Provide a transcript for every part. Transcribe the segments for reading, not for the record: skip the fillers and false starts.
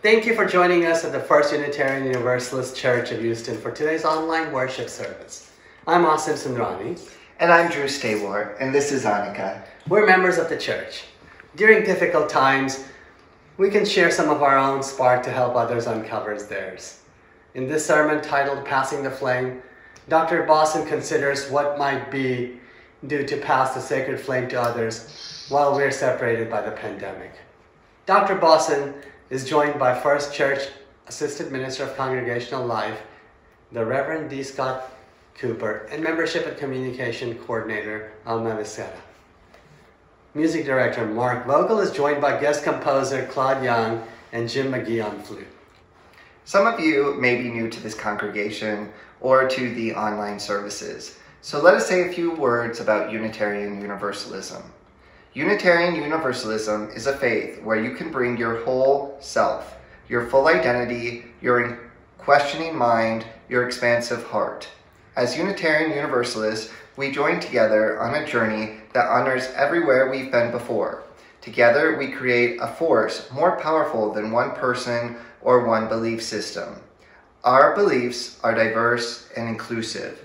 Thank you for joining us at the First Unitarian Universalist Church of Houston for today's online worship service. I'm Asim Sundrani. And I'm Drew Stawar, and this is Hanukkah. We're members of the church. During difficult times, we can share some of our own spark to help others uncover theirs. In this sermon titled Passing the Flame, Dr. Bossen considers what might be due to pass the sacred flame to others while we're separated by the pandemic. Dr. Bossen is joined by First Church Assistant Minister of Congregational Life, the Reverend D. Scott Cooper, and Membership and Communication Coordinator, Alma Viscarra. Music Director Mark Vogel is joined by guest composer Claude Young and Jim McGee on flute. Some of you may be new to this congregation or to the online services, so let us say a few words about Unitarian Universalism. Unitarian Universalism is a faith where you can bring your whole self, your full identity, your questioning mind, your expansive heart. As Unitarian Universalists, we join together on a journey that honors everywhere we've been before. Together, we create a force more powerful than one person or one belief system. Our beliefs are diverse and inclusive.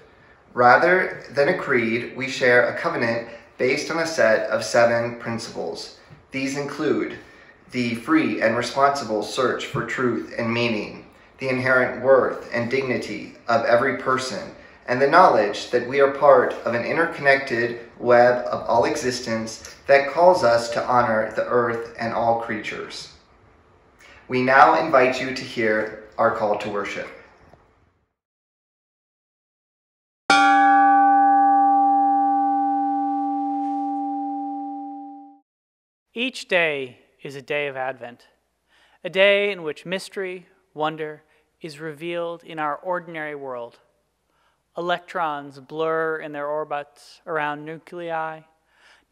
Rather than a creed, we share a covenant based on a set of 7 principles. These include the free and responsible search for truth and meaning, the inherent worth and dignity of every person, and the knowledge that we are part of an interconnected web of all existence that calls us to honor the earth and all creatures. We now invite you to hear our call to worship. Each day is a day of Advent, a day in which mystery, wonder, is revealed in our ordinary world. Electrons blur in their orbits around nuclei,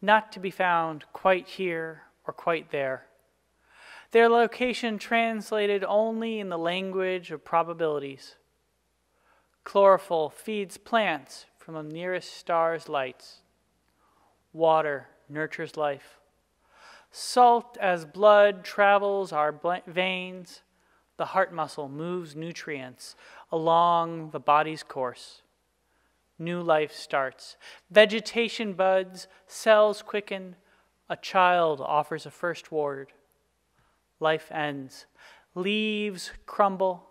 not to be found quite here or quite there. Their location translated only in the language of probabilities. Chlorophyll feeds plants from the nearest star's lights. Water nurtures life. Salt as blood travels our veins, the heart muscle moves nutrients along the body's course. New life starts. Vegetation buds, cells quicken, a child offers a first word. Life ends. Leaves crumble,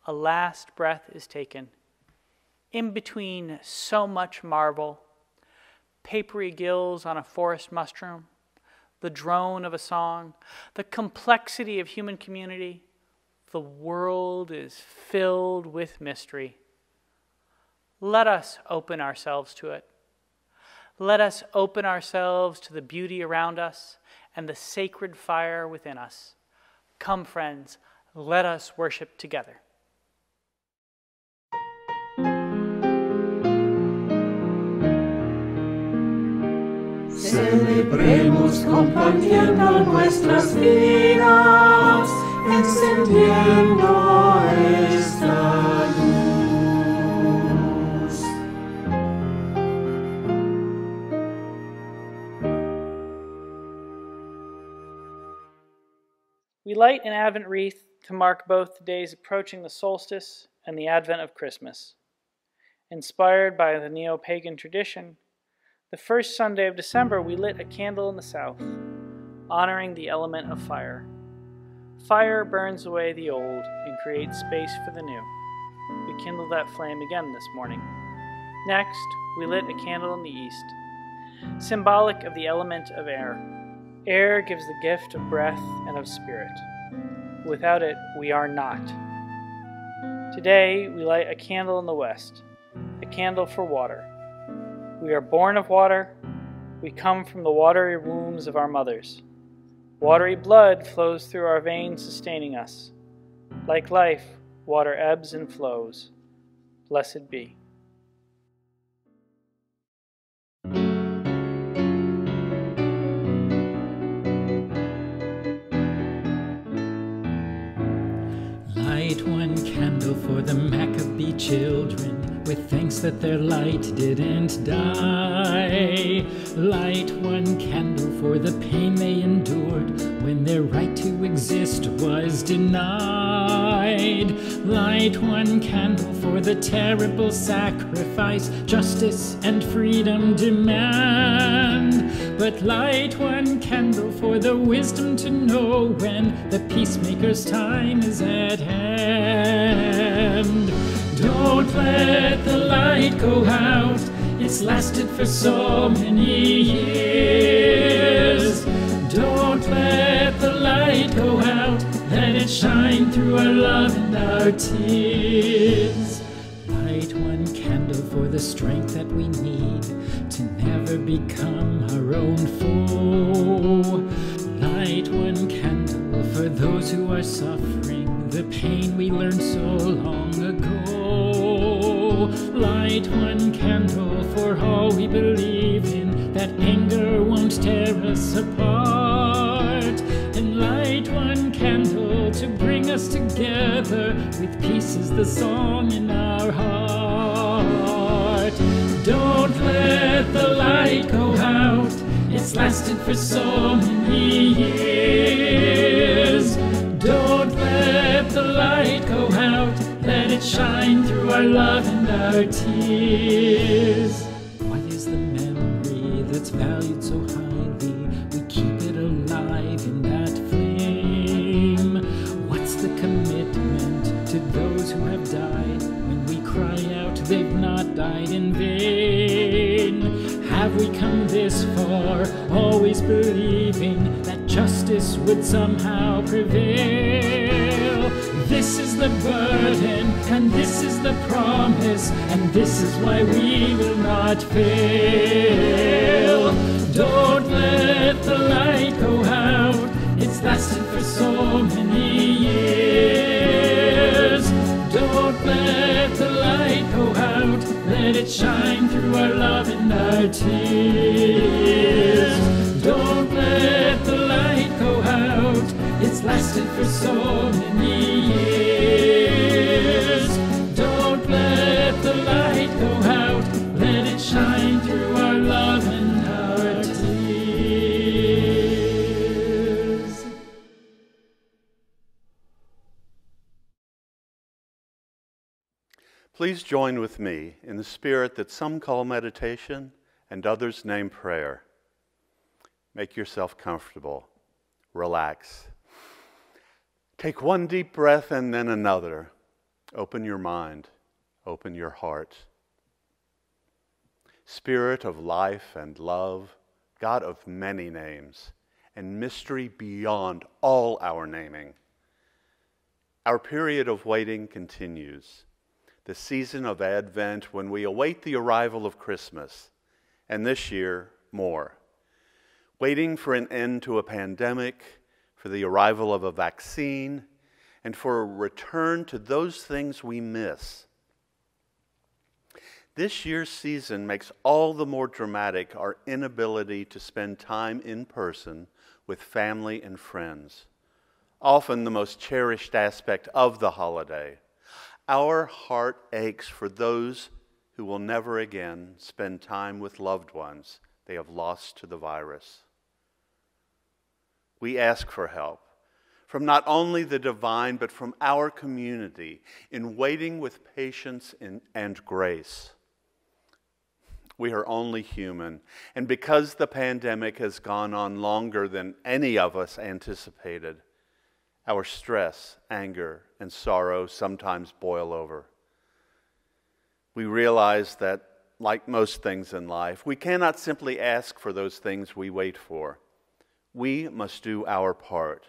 a last breath is taken. In between so much marvel, papery gills on a forest mushroom, the drone of a song, the complexity of human community, the world is filled with mystery. Let us open ourselves to it. Let us open ourselves to the beauty around us and the sacred fire within us. Come, friends, let us worship together. Celebremos compartiendo nuestras vidas, encendiendo esta luz. We light an Advent wreath to mark both the days approaching the solstice and the advent of Christmas. Inspired by the neo-pagan tradition, the first Sunday of December, we lit a candle in the south, honoring the element of fire. Fire burns away the old and creates space for the new. We kindled that flame again this morning. Next, we lit a candle in the east, symbolic of the element of air. Air gives the gift of breath and of spirit. Without it, we are not. Today, we light a candle in the west, a candle for water. We are born of water. We come from the watery wombs of our mothers. Watery blood flows through our veins, sustaining us. Like life, water ebbs and flows. Blessed be. Light one candle for the Maccabee children, with thanks that their light didn't die. Light one candle for the pain they endured when their right to exist was denied. Light one candle for the terrible sacrifice justice and freedom demand. But light one candle for the wisdom to know when the peacemaker's time is at hand. Don't let the light go out, it's lasted for so many years. Don't let the light go out, let it shine through our love and our tears. Light one candle for the strength that we need to never become our own foe. Light one candle for those who are suffering the pain we learned so long ago. Light one candle for all we believe in, that anger won't tear us apart. And light one candle to bring us together, with peace is the song in our heart. Don't let the light go out, it's lasted for so many years. Don't let the light go out, let it shine through our love and our tears. What is the memory that's valued so highly? We keep it alive in that flame. What's the commitment to those who have died when we cry out they've not died in vain? Have we come this far, always believing that justice would somehow prevail? This is the burden, and this is the promise, and this is why we will not fail. Don't let the light go out, it's lasted for so many years. Don't let the light go out, let it shine through our love and our tears. Don't let the light go out, it's lasted for so many years. Don't let the light go out, let it shine through our love and our tears. Please join with me in the spirit that some call meditation and others name prayer. Make yourself comfortable. Relax. Take one deep breath and then another. Open your mind. Open your heart. Spirit of life and love, God of many names, and mystery beyond all our naming. Our period of waiting continues. The season of Advent when we await the arrival of Christmas, and this year, more. Waiting for an end to a pandemic, for the arrival of a vaccine, and for a return to those things we miss. This year's season makes all the more dramatic our inability to spend time in person with family and friends, often the most cherished aspect of the holiday. Our heart aches for those who will never again spend time with loved ones they have lost to the virus. We ask for help from not only the divine, but from our community in waiting with patience and grace. We are only human, and because the pandemic has gone on longer than any of us anticipated, our stress, anger, and sorrow sometimes boil over. We realize that, like most things in life, we cannot simply ask for those things we wait for. We must do our part.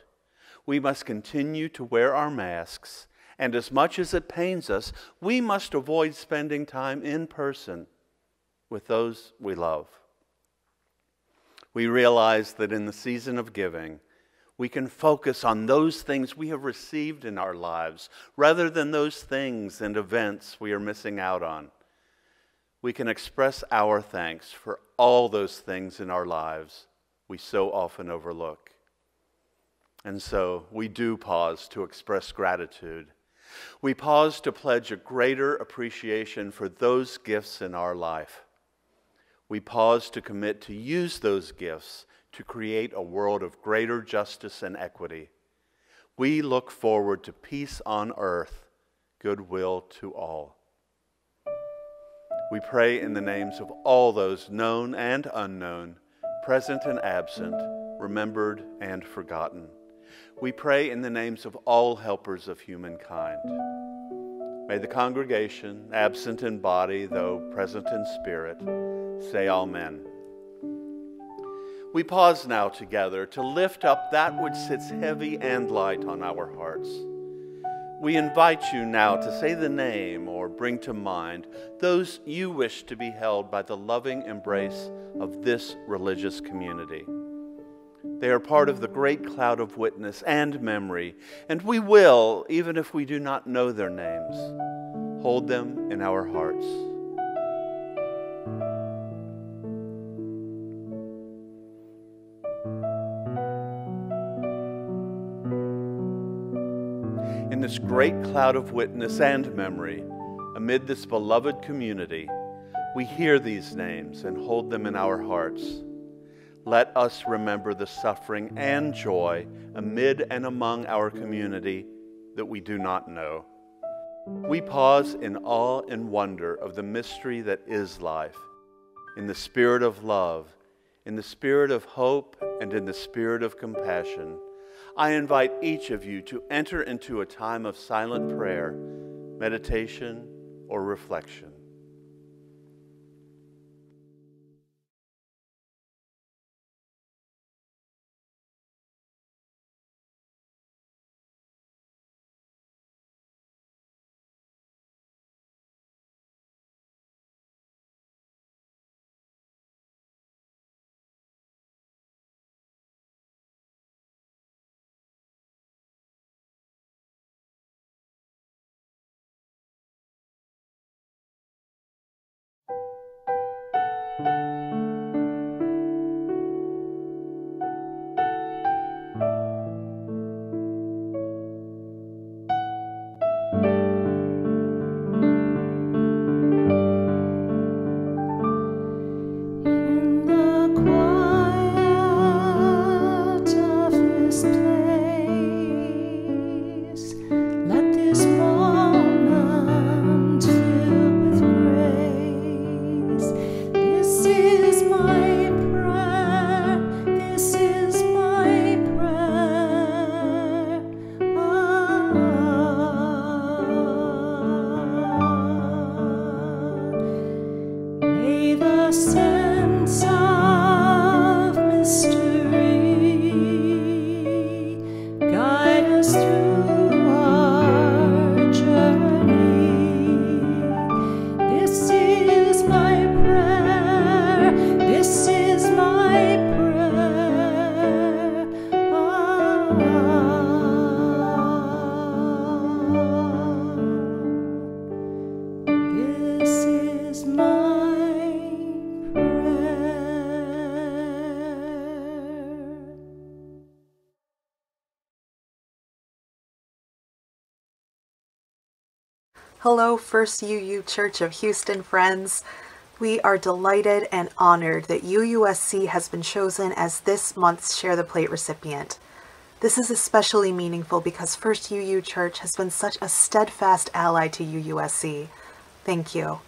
We must continue to wear our masks, and as much as it pains us, we must avoid spending time in person with those we love. We realize that in the season of giving, we can focus on those things we have received in our lives rather than those things and events we are missing out on. We can express our thanks for all those things in our lives we so often overlook. And so we do pause to express gratitude, We pause to pledge a greater appreciation for those gifts in our life. We pause to commit to use those gifts to create a world of greater justice and equity. We look forward to peace on earth, goodwill to all. We pray in the names of all those known and unknown, present and absent, remembered and forgotten. We pray in the names of all helpers of humankind. May the congregation, absent in body, though present in spirit, say Amen. We pause now together to lift up that which sits heavy and light on our hearts. We invite you now to say the name or bring to mind those you wish to be held by the loving embrace of this religious community. They are part of the great cloud of witness and memory, and we will, even if we do not know their names, hold them in our hearts. In this great cloud of witness and memory, amid this beloved community, we hear these names and hold them in our hearts. Let us remember the suffering and joy amid and among our community that we do not know. We pause in awe and wonder of the mystery that is life, in the spirit of love, in the spirit of hope, and in the spirit of compassion. I invite each of you to enter into a time of silent prayer, meditation, or reflection. Hello, First UU Church of Houston friends. We are delighted and honored that UUSC has been chosen as this month's Share the Plate recipient. This is especially meaningful because First UU Church has been such a steadfast ally to UUSC. Thank you.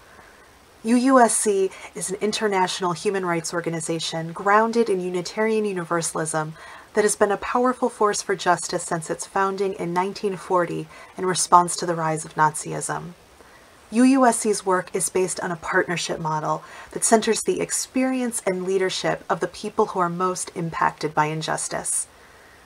UUSC is an international human rights organization grounded in Unitarian Universalism that has been a powerful force for justice since its founding in 1940 in response to the rise of Nazism. UUSC's work is based on a partnership model that centers the experience and leadership of the people who are most impacted by injustice.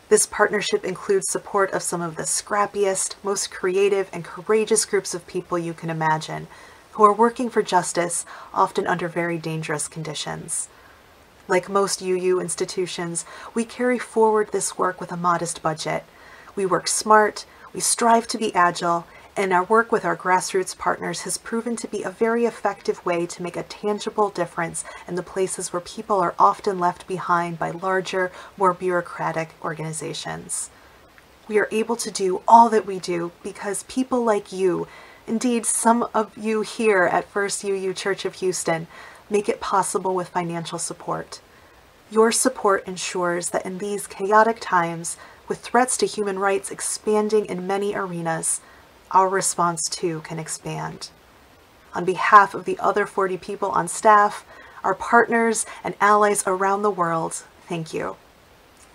This partnership includes support of some of the scrappiest, most creative, and courageous groups of people you can imagine, who are working for justice, often under very dangerous conditions. Like most UU institutions, we carry forward this work with a modest budget. We work smart, we strive to be agile, and our work with our grassroots partners has proven to be a very effective way to make a tangible difference in the places where people are often left behind by larger, more bureaucratic organizations. We are able to do all that we do because people like you, indeed some of you here at First UU Church of Houston, make it possible with financial support. Your support ensures that in these chaotic times, with threats to human rights expanding in many arenas, our response too can expand. On behalf of the other 40 people on staff, our partners and allies around the world, thank you.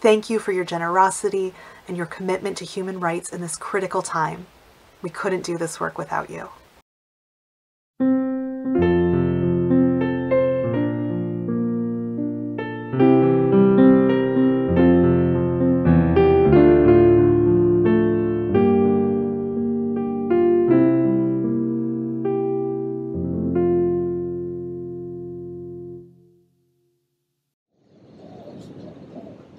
Thank you for your generosity and your commitment to human rights in this critical time. We couldn't do this work without you.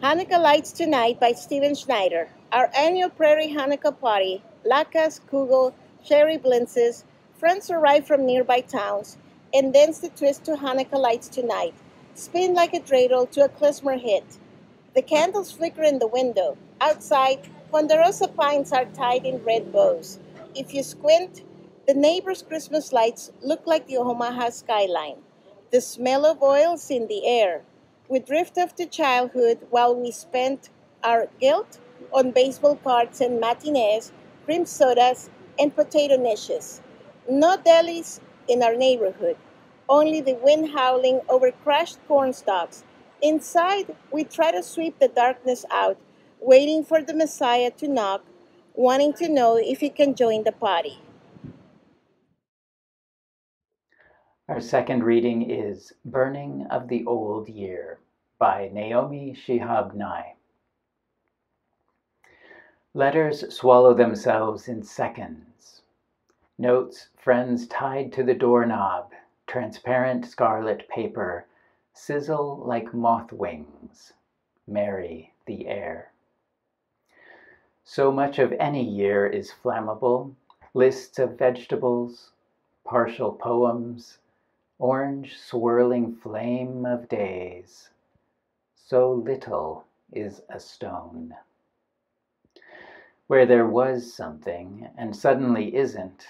Hanukkah Lights Tonight by Stephen Schneider. Our annual Prairie Hanukkah party, latkes, kugel, cherry blintzes, friends arrive from nearby towns, and dance the twist to Hanukkah Lights Tonight. Spin like a dreidel to a klezmer hit. The candles flicker in the window. Outside, ponderosa pines are tied in red bows. If you squint, the neighbors' Christmas lights look like the Omaha skyline. The smell of oil's in the air. We drift off to childhood while we spent our guilt on baseball cards and matinees, cream sodas, and potato niches. No delis in our neighborhood, only the wind howling over crushed corn stalks. Inside, we try to sweep the darkness out, waiting for the Messiah to knock, wanting to know if he can join the party. Our second reading is Burning of the Old Year by Naomi Shihab Nye. Letters swallow themselves in seconds. Notes, friends tied to the doorknob, transparent scarlet paper, sizzle like moth wings, marry the air. So much of any year is flammable, lists of vegetables, partial poems, orange swirling flame of days. So little is a stone. Where there was something and suddenly isn't,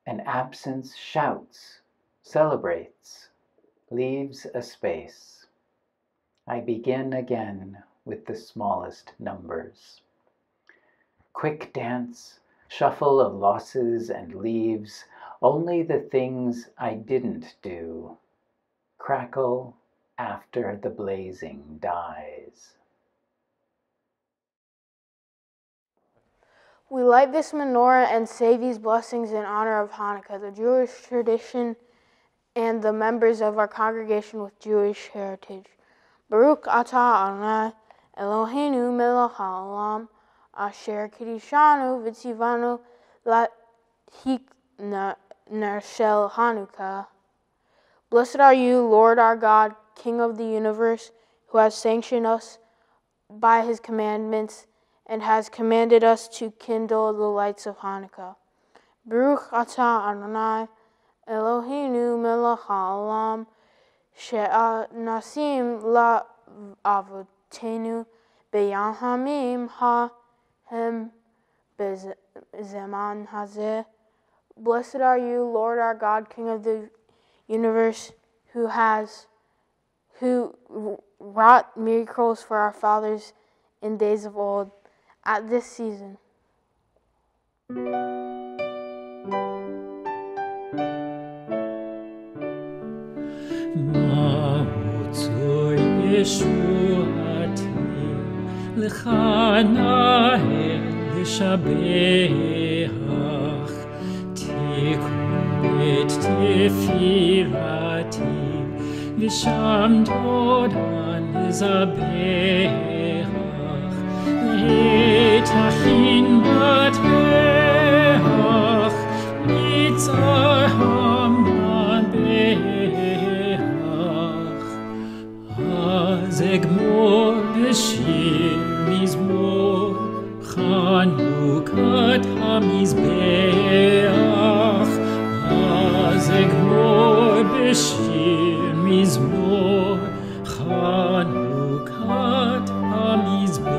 an absence shouts, celebrates, leaves a space. I begin again with the smallest numbers. Quick dance, shuffle of losses and leaves, only the things I didn't do. Crackle after the blazing dies. We light this menorah and say these blessings in honor of Hanukkah, the Jewish tradition, and the members of our congregation with Jewish heritage. Baruch atah Adonai Eloheinu melech haolam asher kiddushanu v'tzivanu lahikner shel Hanukkah. Blessed are you, Lord our God, King of the universe, who has sanctioned us by his commandments and has commanded us to kindle the lights of Hanukkah. Baruch atah Adonai Eloheinu melech haolam she'nasim la'avotenu b'yamim ha'hem b'zeman hazeh. Blessed are you, Lord our God, King of the universe, who wrought miracles for our fathers in days of old, at this season. Visham Todan Lizabeach Letachin Batbeach Mitzaham Nabeach Azegmor Beshir Mizmor Chanukah HaMizbeach Azegmor Beshir Mizmor Chanukah HaMizbeach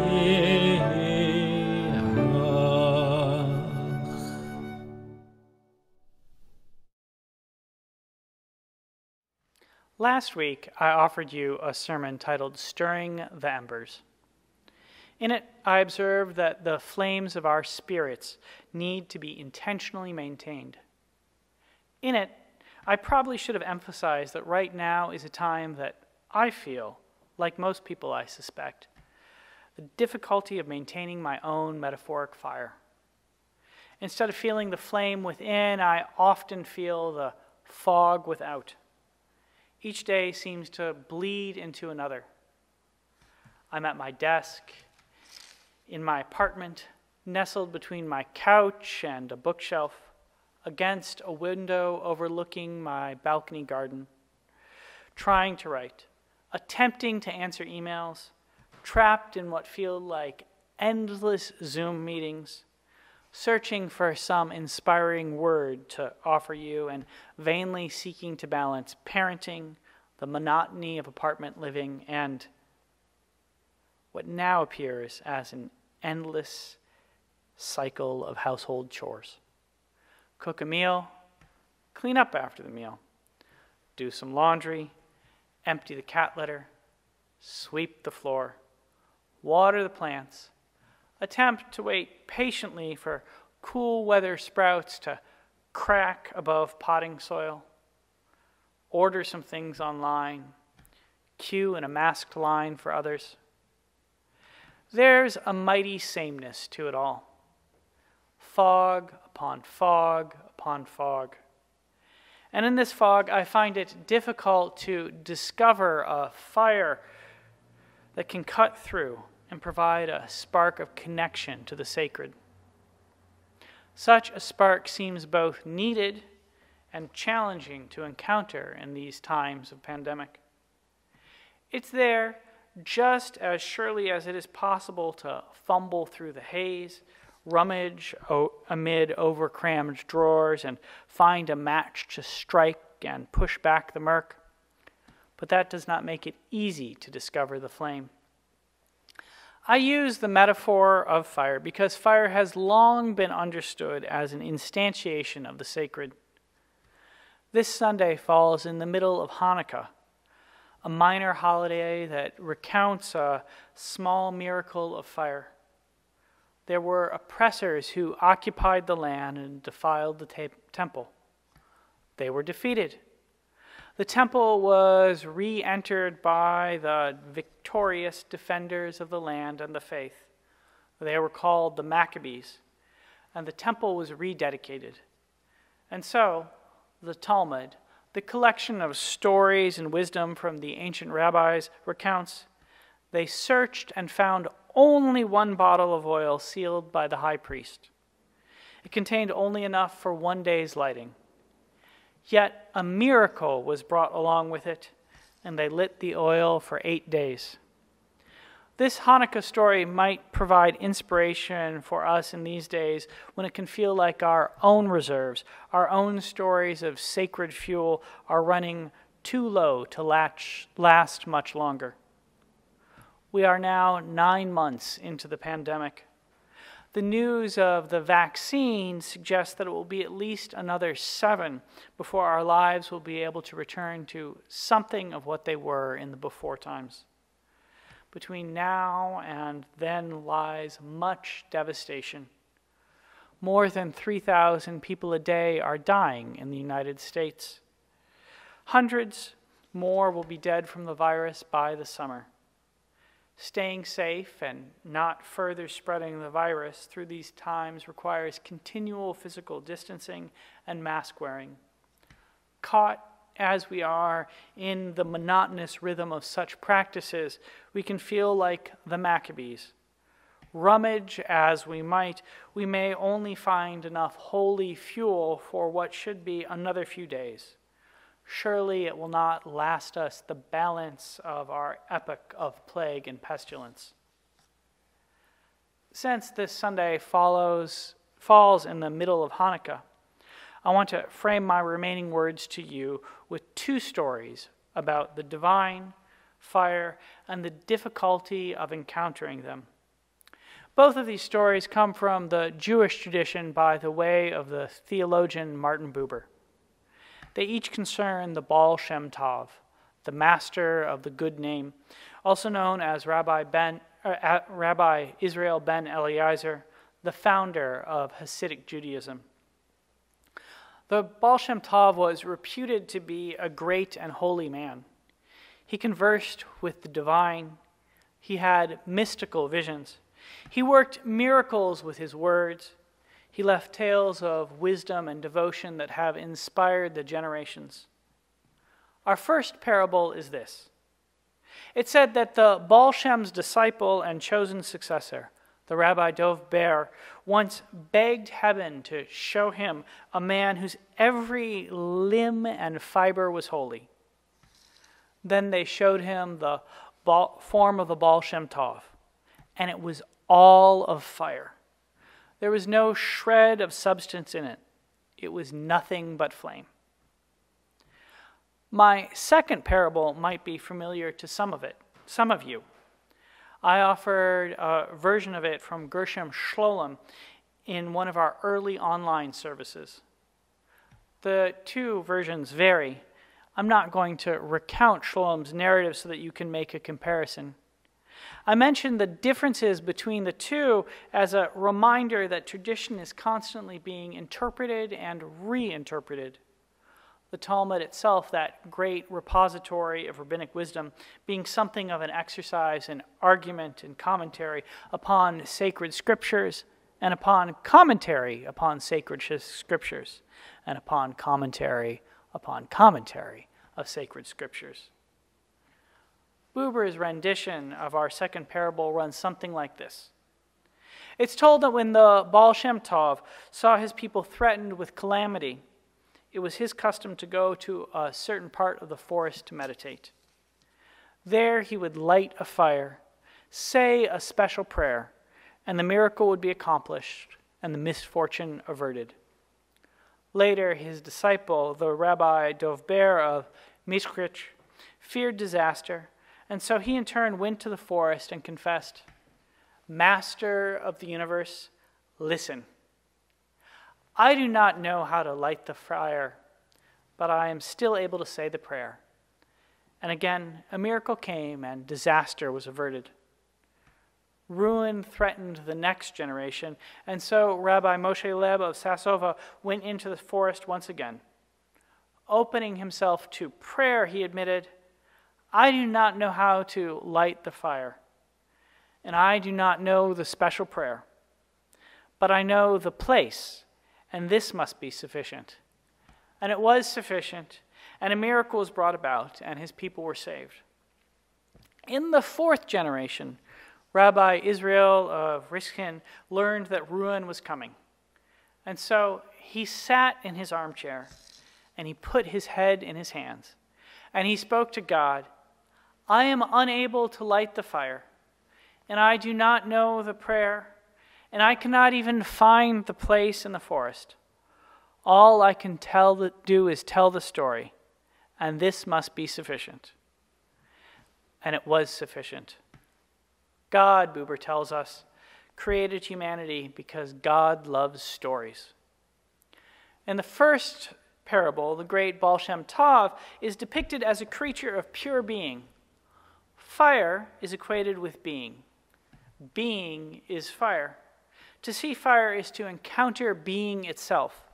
Last week, I offered you a sermon titled Stirring the Embers. In it, I observed that the flames of our spirits need to be intentionally maintained. In it, I probably should have emphasized that right now is a time that I feel, like most people I suspect, the difficulty of maintaining my own metaphoric fire. Instead of feeling the flame within, I often feel the fog without. Each day seems to bleed into another. I'm at my desk, in my apartment, nestled between my couch and a bookshelf, against a window overlooking my balcony garden, trying to write, attempting to answer emails, trapped in what feel like endless Zoom meetings, searching for some inspiring word to offer you and vainly seeking to balance parenting, the monotony of apartment living, and what now appears as an endless cycle of household chores. Cook a meal, clean up after the meal, do some laundry, empty the cat litter, sweep the floor, water the plants, attempt to wait patiently for cool weather sprouts to crack above potting soil, order some things online, queue in a masked line for others. There's a mighty sameness to it all. Fog upon fog upon fog. And in this fog, I find it difficult to discover a fire that can cut through and provide a spark of connection to the sacred. Such a spark seems both needed and challenging to encounter in these times of pandemic. It's there just as surely as it is possible to fumble through the haze, rummage amid overcrammed drawers, and find a match to strike and push back the murk. But that does not make it easy to discover the flame. I use the metaphor of fire because fire has long been understood as an instantiation of the sacred. This Sunday falls in the middle of Hanukkah, a minor holiday that recounts a small miracle of fire. There were oppressors who occupied the land and defiled the temple. They were defeated. The temple was re-entered by the victorious defenders of the land and the faith. They were called the Maccabees, and the temple was rededicated. And so, the Talmud, the collection of stories and wisdom from the ancient rabbis, recounts, they searched and found only one bottle of oil sealed by the high priest. It contained only enough for one day's lighting. Yet a miracle was brought along with it, and they lit the oil for 8 days. This Hanukkah story might provide inspiration for us in these days when it can feel like our own reserves, our own stories of sacred fuel are running too low to last much longer. We are now 9 months into the pandemic. The news of the vaccine suggests that it will be at least another 7 before our lives will be able to return to something of what they were in the before times. Between now and then lies much devastation. More than 3,000 people a day are dying in the United States. Hundreds more will be dead from the virus by the summer. Staying safe and not further spreading the virus through these times requires continual physical distancing and mask wearing. Caught as we are in the monotonous rhythm of such practices, we can feel like the Maccabees. Rummage as we might, we may only find enough holy fuel for what should be another few days. Surely it will not last us the balance of our epoch of plague and pestilence. Since this Sunday falls in the middle of Hanukkah, I want to frame my remaining words to you with 2 stories about the divine, fire, and the difficulty of encountering them. Both of these stories come from the Jewish tradition by the way of the theologian Martin Buber. They each concern the Baal Shem Tov, the master of the good name, also known as Rabbi Israel ben Eliezer, the founder of Hasidic Judaism. The Baal Shem Tov was reputed to be a great and holy man. He conversed with the divine. He had mystical visions. He worked miracles with his words. He left tales of wisdom and devotion that have inspired the generations. Our first parable is this. It said that the Baal Shem's disciple and chosen successor, the Rabbi Dov Ber, once begged heaven to show him a man whose every limb and fiber was holy. Then they showed him the form of the Baal Shem Tov, and it was all of fire. There was no shred of substance in it. It was nothing but flame. My second parable might be familiar to some of you. I offered a version of it from Gershom Scholem in one of our early online services. The two versions vary. I'm not going to recount Scholem's narrative so that you can make a comparison. I mentioned the differences between the two as a reminder that tradition is constantly being interpreted and reinterpreted. The Talmud itself, that great repository of rabbinic wisdom, being something of an exercise in argument and commentary upon sacred scriptures, and upon commentary upon sacred scriptures, and upon commentary of sacred scriptures. Buber's rendition of our second parable runs something like this. It's told that when the Baal Shem Tov saw his people threatened with calamity, it was his custom to go to a certain part of the forest to meditate. There he would light a fire, say a special prayer, and the miracle would be accomplished and the misfortune averted. Later, his disciple, the Rabbi Dov Ber of Mishkrich, feared disaster, and so he in turn went to the forest and confessed, "Master of the universe, listen. I do not know how to light the fire, but I am still able to say the prayer." And again, a miracle came and disaster was averted. Ruin threatened the next generation, and so Rabbi Moshe Leib of Sasova went into the forest once again. Opening himself to prayer, he admitted, "I do not know how to light the fire, and I do not know the special prayer, but I know the place, and this must be sufficient." And it was sufficient, and a miracle was brought about, and his people were saved. In the fourth generation, Rabbi Israel of Riskin learned that ruin was coming. And so he sat in his armchair, and he put his head in his hands, and he spoke to God, "I am unable to light the fire, and I do not know the prayer, and I cannot even find the place in the forest. All I can do is tell the story, and this must be sufficient." And it was sufficient. God, Buber tells us, created humanity because God loves stories. In the first parable, the great Baal Shem Tov is depicted as a creature of pure being. Fire is equated with being. Being is fire. To see fire is to encounter being itself.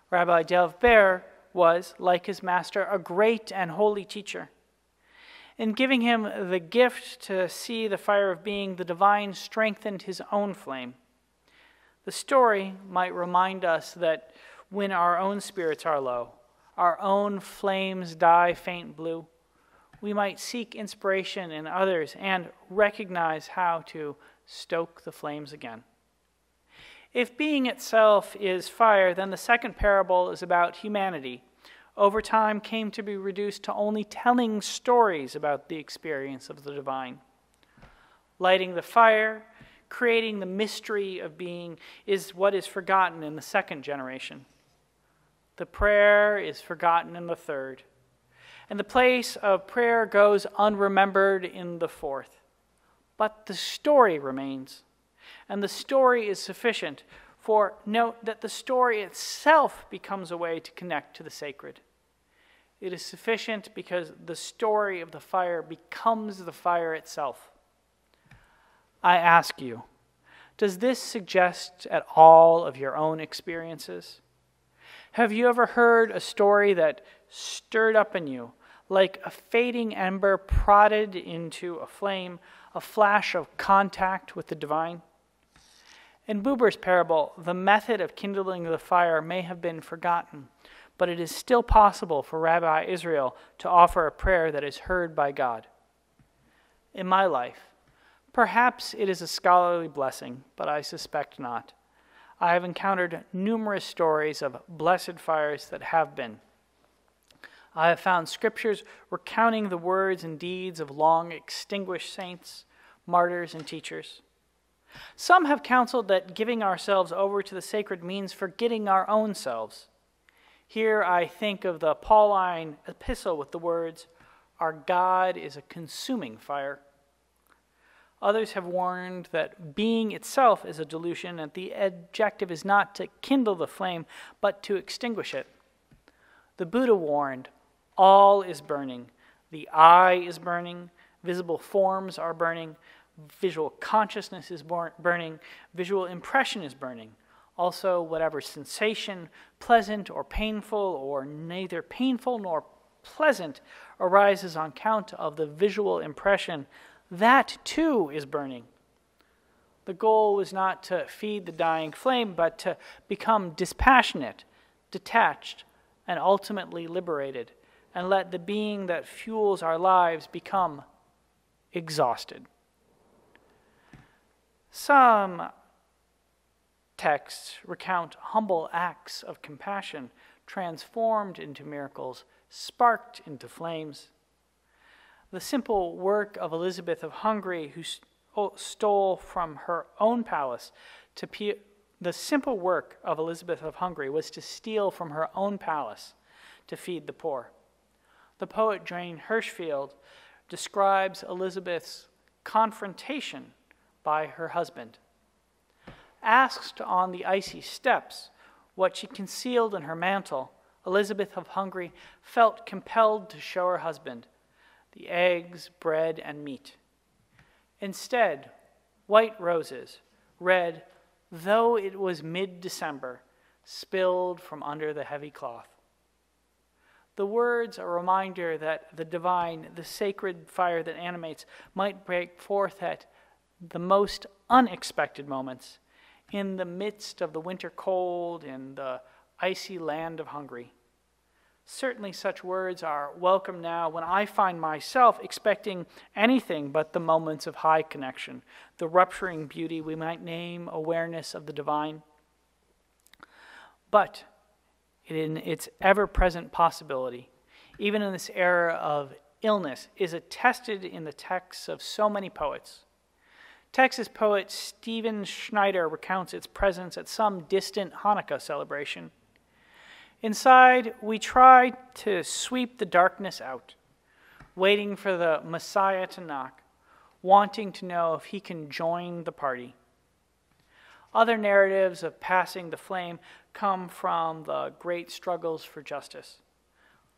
Rabbi Dov Ber was, like his master, a great and holy teacher. In giving him the gift to see the fire of being, the divine strengthened his own flame. The story might remind us that when our own spirits are low, our own flames die faint blue, we might seek inspiration in others and recognize how to stoke the flames again. If being itself is fire, then the second parable is about humanity. Over time came to be reduced to only telling stories about the experience of the divine. Lighting the fire, creating the mystery of being, is what is forgotten in the second generation. The prayer is forgotten in the third. And the place of prayer goes unremembered in the fourth. But the story remains. And the story is sufficient, for note that the story itself becomes a way to connect to the sacred. It is sufficient because the story of the fire becomes the fire itself. I ask you, does this suggest at all of your own experiences? Have you ever heard a story that stirred up in you, like a fading ember prodded into a flame, a flash of contact with the divine? In Buber's parable, the method of kindling the fire may have been forgotten, but it is still possible for Rabbi Israel to offer a prayer that is heard by God. In my life, perhaps it is a scholarly blessing, but I suspect not. I have encountered numerous stories of blessed fires that have been. I have found scriptures recounting the words and deeds of long extinguished saints, martyrs, and teachers. Some have counseled that giving ourselves over to the sacred means forgetting our own selves. Here I think of the Pauline epistle with the words, "Our God is a consuming fire." Others have warned that being itself is a delusion, and the objective is not to kindle the flame, but to extinguish it. The Buddha warned, all is burning. The eye is burning, visible forms are burning, visual consciousness is burning, visual impression is burning. Also, whatever sensation, pleasant or painful, or neither painful nor pleasant, arises on account of the visual impression, that too is burning. The goal was not to feed the dying flame, but to become dispassionate, detached, and ultimately liberated, and let the being that fuels our lives become exhausted. Some texts recount humble acts of compassion transformed into miracles, sparked into flames. The simple work of Elizabeth of Hungary, who stole from her own palace the simple work of Elizabeth of Hungary was to steal from her own palace to feed the poor. The poet Jane Hirschfield describes Elizabeth's confrontation by her husband. Asked on the icy steps what she concealed in her mantle, Elizabeth of Hungary felt compelled to show her husband the eggs, bread, and meat. Instead, white roses, red, though it was mid-December, spilled from under the heavy cloth. The words a reminder that the divine, the sacred fire that animates, might break forth at the most unexpected moments, in the midst of the winter cold in the icy land of Hungary. Certainly such words are welcome now when I find myself expecting anything but the moments of high connection, the rupturing beauty we might name awareness of the divine. But in its ever-present possibility, even in this era of illness, is attested in the texts of so many poets. Texas poet Stephen Schneider recounts its presence at some distant Hanukkah celebration. Inside, we try to sweep the darkness out, waiting for the Messiah to knock, wanting to know if he can join the party. Other narratives of passing the flame come from the great struggles for justice.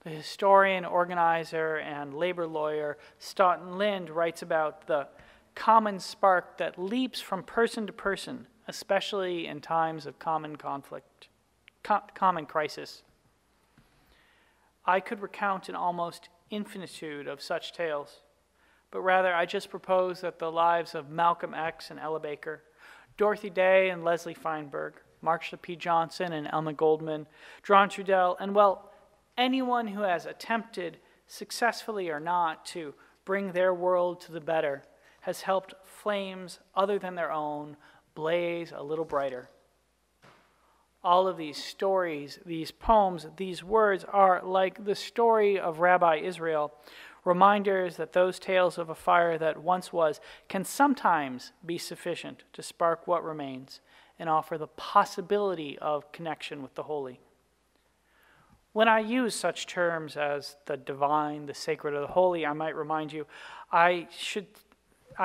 The historian, organizer, and labor lawyer Stoughton Lind writes about the common spark that leaps from person to person, especially in times of common conflict, common crisis. I could recount an almost infinitude of such tales, but rather I just propose that the lives of Malcolm X and Ella Baker, Dorothy Day and Leslie Feinberg, Marsha P. Johnson and Elma Goldman, John Trudell, and well, anyone who has attempted, successfully or not, to bring their world to the better has helped flames other than their own blaze a little brighter. All of these stories, these poems, these words are like the story of Rabbi Israel, reminders that those tales of a fire that once was can sometimes be sufficient to spark what remains and offer the possibility of connection with the holy. When I use such terms as the divine, the sacred, or the holy, I might remind you, I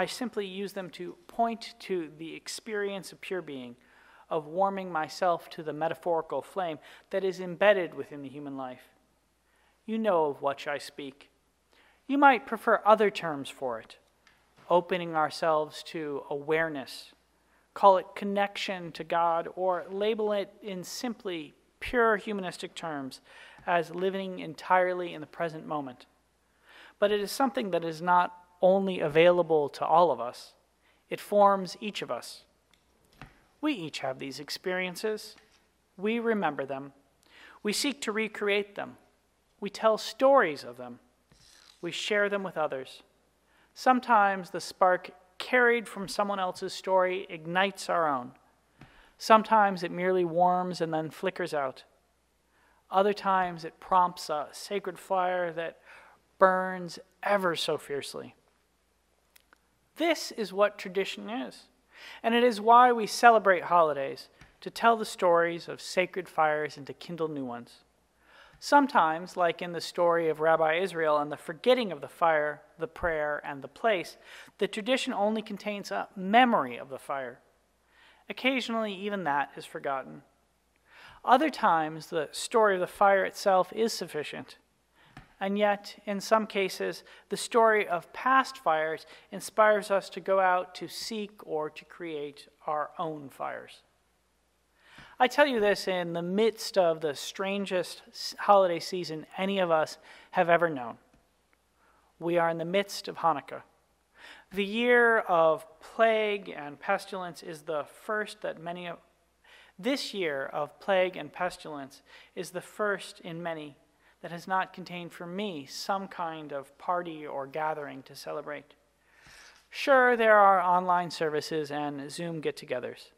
simply use them to point to the experience of pure being, of warming myself to the metaphorical flame that is embedded within the human life. You know of what I speak. You might prefer other terms for it. Opening ourselves to awareness. Call it connection to God, or label it in simply pure humanistic terms as living entirely in the present moment. But it is something that is not only available to all of us, it forms each of us. We each have these experiences. We remember them. We seek to recreate them. We tell stories of them. We share them with others. Sometimes the spark carried from someone else's story ignites our own. Sometimes it merely warms and then flickers out. Other times it prompts a sacred fire that burns ever so fiercely. This is what tradition is, and it is why we celebrate holidays, to tell the stories of sacred fires and to kindle new ones. Sometimes, like in the story of Rabbi Israel and the forgetting of the fire, the prayer, and the place, the tradition only contains a memory of the fire. Occasionally, even that is forgotten. Other times, the story of the fire itself is sufficient. And yet, in some cases, the story of past fires inspires us to go out to seek or to create our own fires. I tell you this in the midst of the strangest holiday season any of us have ever known. We are in the midst of Hanukkah. The year of plague and pestilence is the first that this year of plague and pestilence is the first in many that has not contained for me some kind of party or gathering to celebrate. Sure, there are online services and Zoom get-togethers,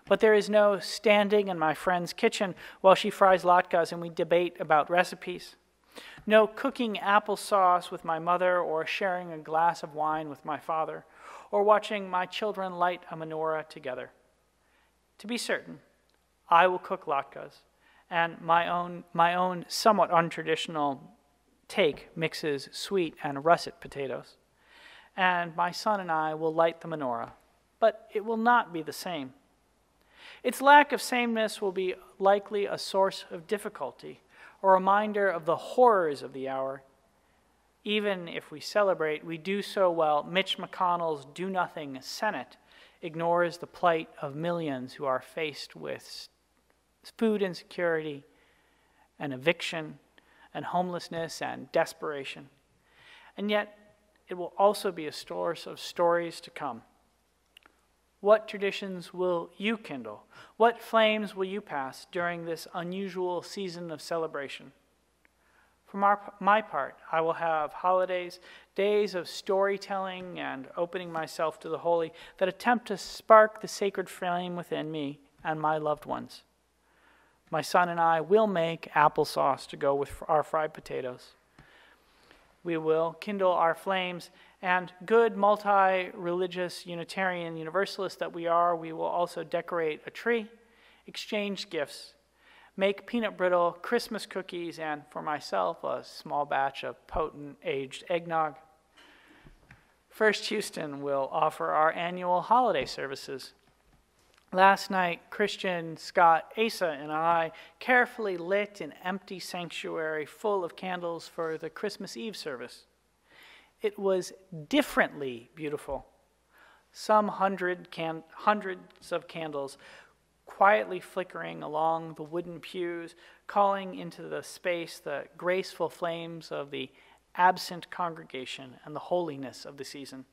but there is no standing in my friend's kitchen while she fries latkes and we debate about recipes. No cooking applesauce with my mother or sharing a glass of wine with my father or watching my children light a menorah together. To be certain, I will cook latkes, and my own somewhat untraditional take mixes sweet and russet potatoes. And my son and I will light the menorah, but it will not be the same. Its lack of sameness will be likely a source of difficulty, a reminder of the horrors of the hour. Even if we celebrate, we do so while Mitch McConnell's do-nothing Senate ignores the plight of millions who are faced with food insecurity and eviction and homelessness and desperation. And yet, it will also be a source of stories to come. What traditions will you kindle? What flames will you pass during this unusual season of celebration? For my part, I will have holidays, days of storytelling and opening myself to the holy that attempt to spark the sacred flame within me and my loved ones. My son and I will make applesauce to go with our fried potatoes. We will kindle our flames, and good multi-religious Unitarian Universalist that we are, we will also decorate a tree, exchange gifts, make peanut brittle Christmas cookies, and for myself, a small batch of potent aged eggnog. First Houston will offer our annual holiday services. Last night, Christian, Scott, Asa, and I carefully lit an empty sanctuary full of candles for the Christmas Eve service. It was differently beautiful. Some hundreds of candles quietly flickering along the wooden pews, calling into the space the graceful flames of the absent congregation and the holiness of the season.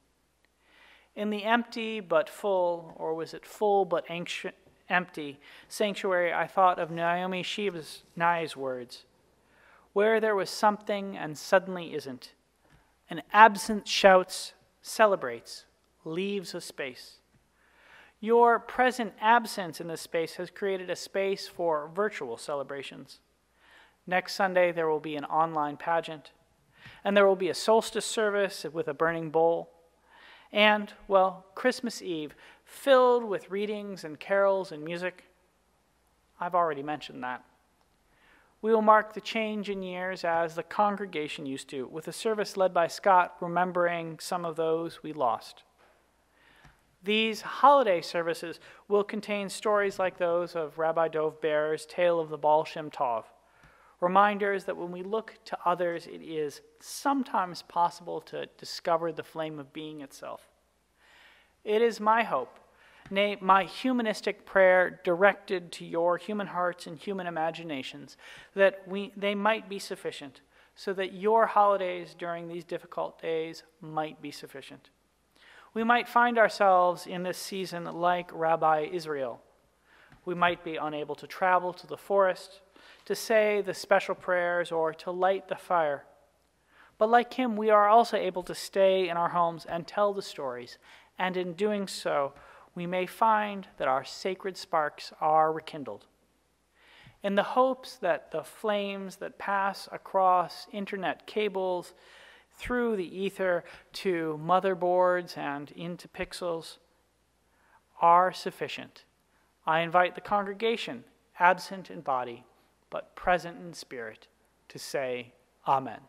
In the empty but full, or was it full but empty, sanctuary, I thought of Naomi Shivas-Nai's words, where there was something and suddenly isn't. An absent shouts, celebrates, leaves a space. Your present absence in this space has created a space for virtual celebrations. Next Sunday, there will be an online pageant, and there will be a solstice service with a burning bowl. And, well, Christmas Eve, filled with readings and carols and music. I've already mentioned that. We will mark the change in years as the congregation used to, with a service led by Scott remembering some of those we lost. These holiday services will contain stories like those of Rabbi Dov Ber's Tale of the Baal Shem Tov, reminders that when we look to others, it is sometimes possible to discover the flame of being itself. It is my hope, nay, my humanistic prayer directed to your human hearts and human imaginations, that they might be sufficient, so that your holidays during these difficult days might be sufficient. We might find ourselves in this season like Rabbi Israel. We might be unable to travel to the forest, to say the special prayers, or to light the fire. But like him, we are also able to stay in our homes and tell the stories, and in doing so, we may find that our sacred sparks are rekindled. In the hopes that the flames that pass across internet cables, through the ether to motherboards and into pixels, are sufficient, I invite the congregation, absent in body, but present in spirit, to say Amen.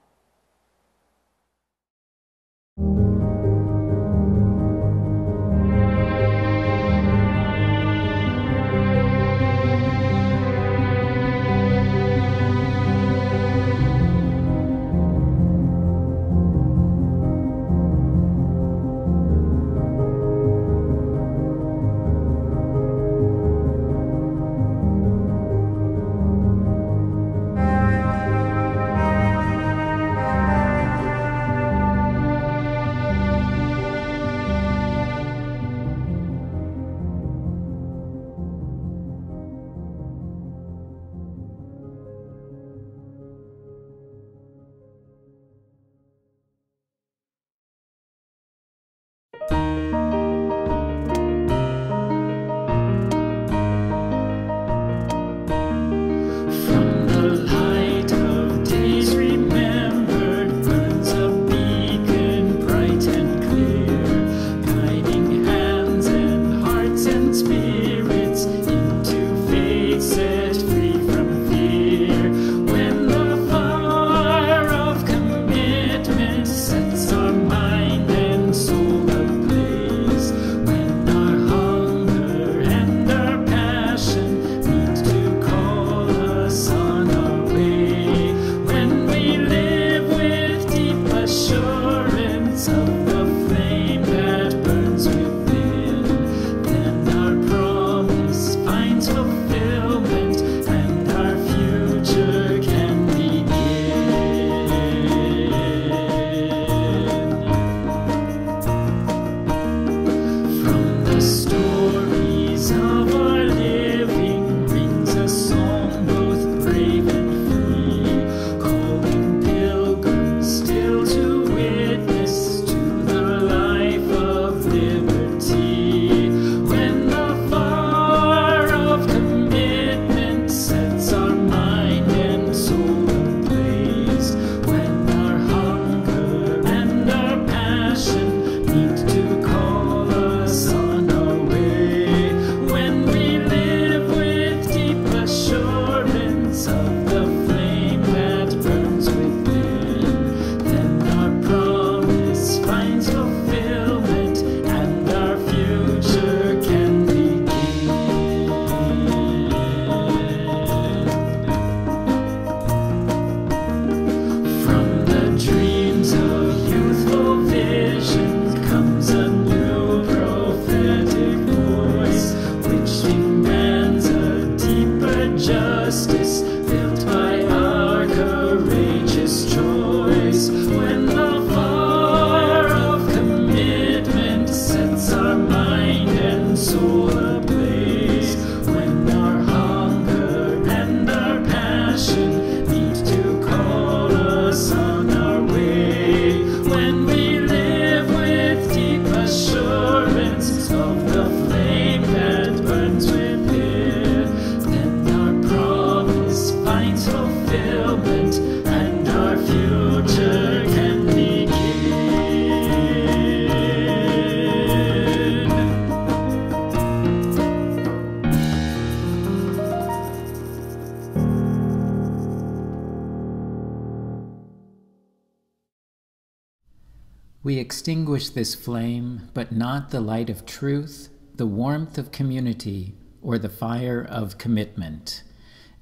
We extinguish this flame, but not the light of truth, the warmth of community, or the fire of commitment.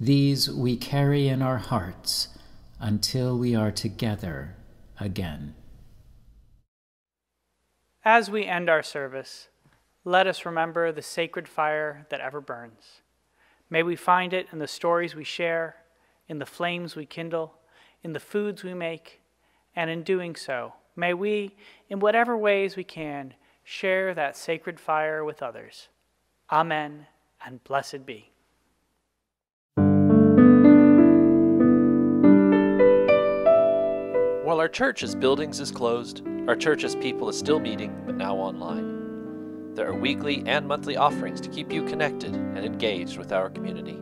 These we carry in our hearts until we are together again. As we end our service, let us remember the sacred fire that ever burns. May we find it in the stories we share, in the flames we kindle, in the foods we make, and in doing so, may we, in whatever ways we can, share that sacred fire with others. Amen, and blessed be. While our church's buildings is closed, our church's people is still meeting, but now online. There are weekly and monthly offerings to keep you connected and engaged with our community.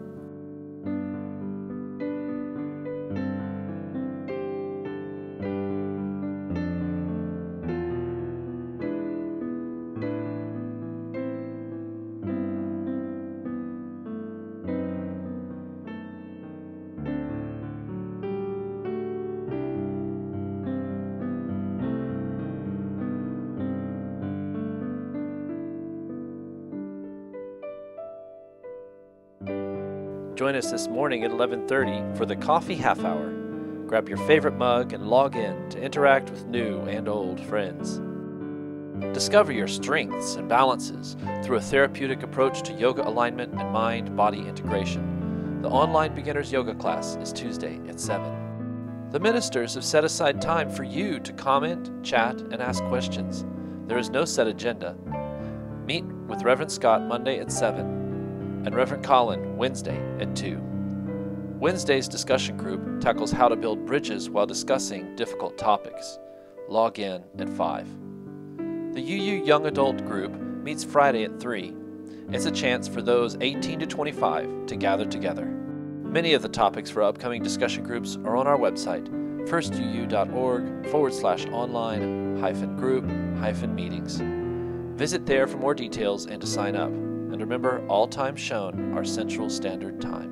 Join us this morning at 11:30 for the Coffee Half Hour. Grab your favorite mug and log in to interact with new and old friends. Discover your strengths and balances through a therapeutic approach to yoga alignment and mind-body integration. The online beginner's yoga class is Tuesday at 7. The ministers have set aside time for you to comment, chat, and ask questions. There is no set agenda. Meet with Reverend Scott Monday at 7. and Reverend Colin Wednesday at 2. Wednesday's discussion group tackles how to build bridges while discussing difficult topics. Log in at 5. The UU Young Adult group meets Friday at 3. It's a chance for those 18 to 25 to gather together. Many of the topics for upcoming discussion groups are on our website, firstuu.org/online-group-meetings. Visit there for more details and to sign up. And remember, all times shown are Central Standard Time.